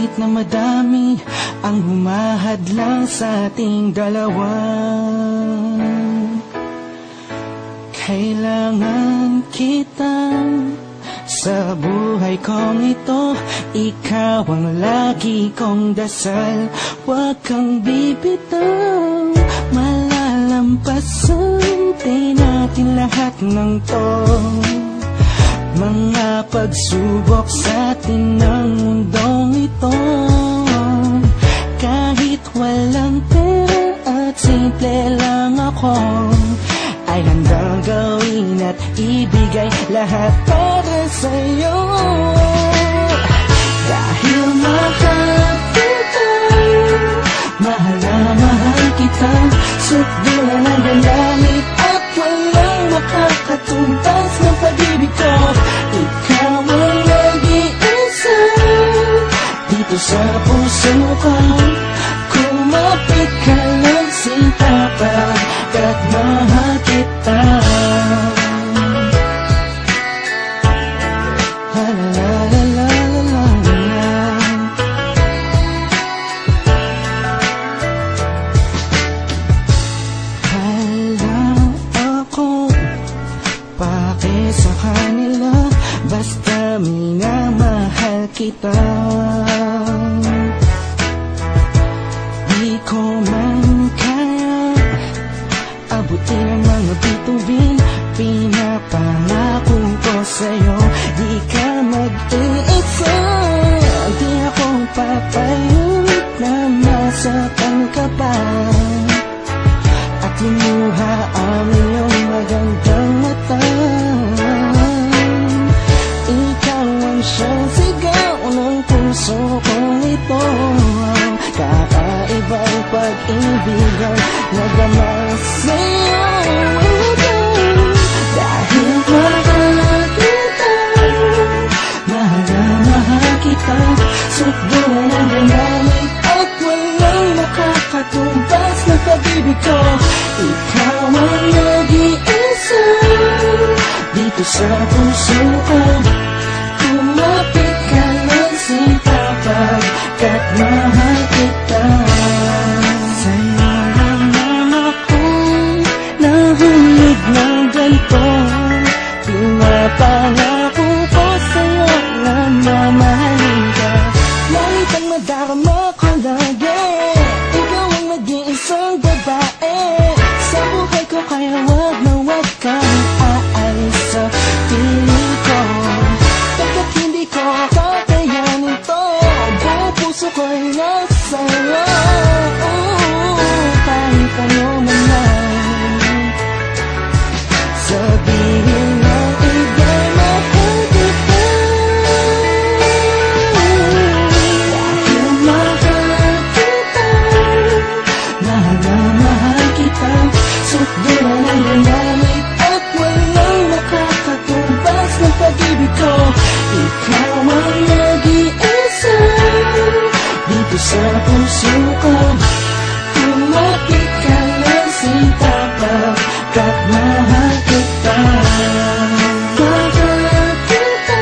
Kahit na madami ang humahadlang sa ating dalawa, kailangan kita sa buhay kong ito. Ikaw ang lagi kong dasal, huwag kang bibitaw. Malalampasan din natin lahat ng to, mga pagsubok sa atin ng mundong ito. Kahit walang pera at simple lang ako, ay handang gawin at ibigay lahat para sa'yo. Dahil mahal kita, mahal na mahal kita, sukdulan ang galamit at walang makakatumbas ng pag-ibig ko. Ikaw ang nag-iisa dito sa puso ko. Kumapit ka lang sinta pagkat mahal kita. La la la la la la. Hala ako pake sa kanila, basta minamahal kita. Di ko man kaya abutin ang mga bituin, pinapangako ko sa'yo, di ka mag-iisa. Di ako papayag na masaktan ka pa at lumuha ang iyong magandang mata. Ikaw ang siyang sigaw ng puso kong ito, kakaibang pag-ibigan nagdama sa'yo. Dahil mahal kita, mahal na mahal kita, sukdulan ang galamit at walang makakatumbas ng pag-ibig ko. Ikaw ang nag-iisa dito sa puso ko. Kumapit ka lang sinta pagkat mahal kita. Sa'yo lang naman ako'y nahulog ng ganito. Pinapangako ko sa'yo na mamahalin ka. Lagi kang madarama ko lagi, ikaw ang nag-iisang babae sa buhay ko, kaya wag na wag kang aalis sa piling ko. Pagkat hindi ko kakayanin to, buong puso ko'y nasa'yo. Kahit ano man lang sabihin ng iba'y mahal kita. Dahil mahal kita, mahal na mahal kita, sukdulan ang galamit at walang makakatumbas ng pag-ibig ko. Ikaw ang nag-iisa dito sa puso ko. Kumapit ka lang sinta pagkat mahal kita. Mahal kita,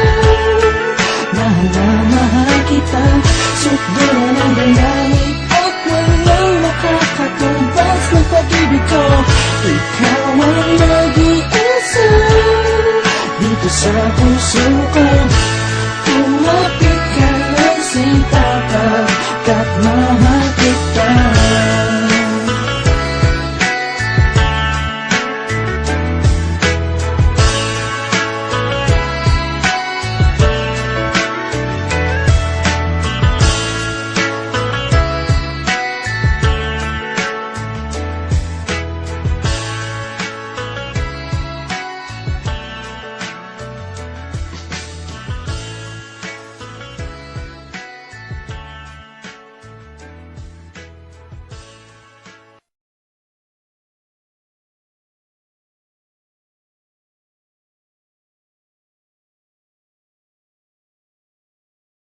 mahal na mahal kita, sukdulan ang galamit at walang makakatumbas ng pag-ibig ko. Ikaw ang nag-iisa dito sa puso ko. Kumapit